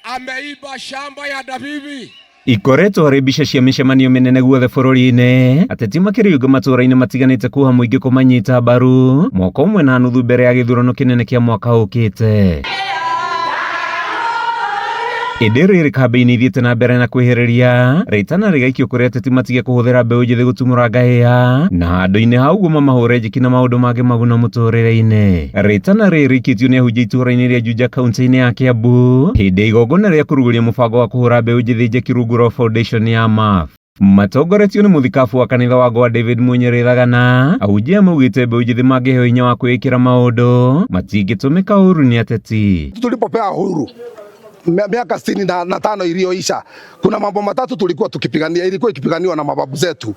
ameiba shamba ya Dabibi. Ikoretwo harĩ mbica cia mĩcemanio mĩnene guothe bũrũri-inĩ, ateti makĩrĩũnga matũra-inĩ matiganĩte kuoha mũingĩ kũmanyita mbaru mwaka ũmwe na nuthu mbere ya gĩthurano kĩnene kĩa mwaka ũkĩte. Hĩndĩ rĩrĩ kambĩini ithiĩte na mbere na kwĩhĩrĩria, rĩtana rĩgaikio kũrĩ ateti matige kũhũthĩra mbeũ njĩthĩ gũtumũra ngahĩha na handũ-inĩ hau guma mahũre njeki na maũndũ mangĩ maguna mũtũrĩre-inĩ. Rĩtana rĩrĩ rĩikĩtio nĩ ahunjia itũra-inĩ rĩa Juja kaunti-inĩ ya Kiambu hĩndĩ ya igongona rĩa kũrugũria mũbango wa kũhũra mbeũ njĩthĩ njeki rungu rwa foundation ya MAF. Matongoretio nĩ mũthikabu wa kanitha wa Goa David Munyere Thagana, ahunjia maugĩte mbeũ njĩthĩ mangĩheo hinya wa kwĩĩkĩra maũndũ matingĩtũmĩka ũru nĩ ateti. Tulipopea uhuru miaka 65 iliyoisha, kuna mambo matatu tulikuwa tukipigania, ilikuwa ikipiganiwa na mababu zetu.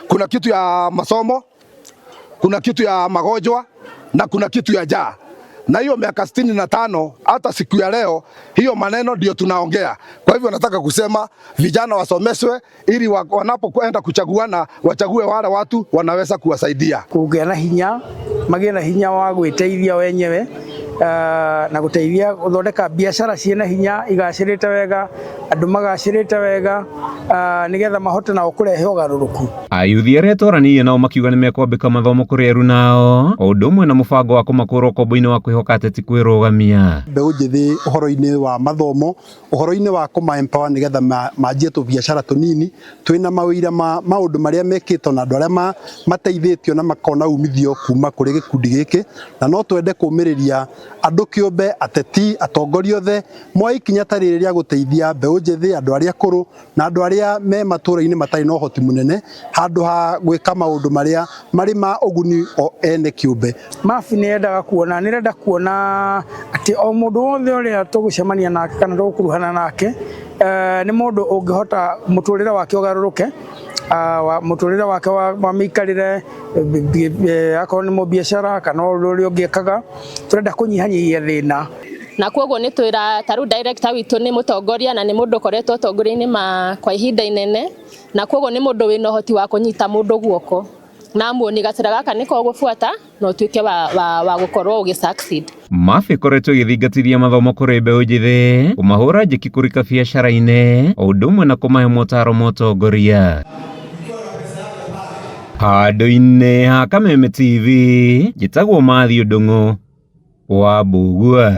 Kuna kitu ya masomo, kuna kitu ya magonjwa na kuna kitu ya njaa. Na hiyo miaka 65 hata siku ya leo hiyo maneno ndio tunaongea. Kwa hivyo nataka kusema vijana wasomeshwe ili wanapokwenda kuchaguana wachague wale watu wanaweza kuwasaidia. Kugĩa na hinya, magĩe na hinya wa gwĩteithia wenyewe na gũteithia gũthondeka biacara ciĩna hinya igacĩrĩte wega, andũ magacĩrĩte wega nĩgetha mahote nao kũrehe ũgarũrũku. Ayuthi arĩa toranĩirie nao makiuga nĩ mekwambĩka mathomo kũrĩ eru nao o ũndũ ũmwe na mũbango wa kũmakũra ũkombo-inĩ wa kwĩhoka ateti kwĩrũgamia. Mbeũ njĩthĩ ũhoro-inĩ wa mathomo, ũhoro-inĩ wa kũma-empower nĩgetha manjie tũbiacara tũnini twĩna mawĩra ma maũndũ marĩa mekĩtwo na andũ arĩa mateithĩtio na makona umithio kuma kũrĩ gĩkundi gĩkĩ, na no twende kũmĩrĩria andũ kĩũmbe, ateti, atongoria othe moe ikinya ta rĩrĩ rĩa gũteithia mbeũ njĩthĩ, andũ arĩa akũrũ na andũ arĩa me matũra-inĩ matarĩ na ũhoti mũnene, handũ ha gwĩka maũndũ marĩa marĩ ma ũguni o ene kĩũmbe. MAF nĩrenda kuona atĩ o mũndũ wothe ũrĩa tũgũcemania nake kana tũgũkuruhana nake nĩ mũndũ ũngĩhota mũtũrĩre wake ũgarũrũke, mũtũrĩre wake wa mĩikarĩre, akorwo nĩ mũbiacara kana ũndũ ũrĩa ũngĩkaga, tũrenda kũnyihanyihia thĩna. Na kwoguo nĩ twĩra tarĩu director witũ nĩ mũtongoria na nĩ mũndũ ũkoretwo ũtongoria-inĩ kwa ihinda inene, na kwoguo nĩ mũndũ wĩna ũhoti wa kũnyita mũndũ guoko na muoni gacĩra gaka nĩko gũbuata na ũtuĩke wa gũkorwo ũgĩ-succeed. MAF ĩkoretwo ĩgĩthingatithia mathomo kũrĩ mbeũ njĩthĩ, kũmahũra njeki kũrika biacara-inĩ o ũndũ ũmwe na kũmahe motaro ma ũtongoria. Handũ-inĩ ha Kameme TV, njĩtagwo Matthew Ndung'u wa Mbugua.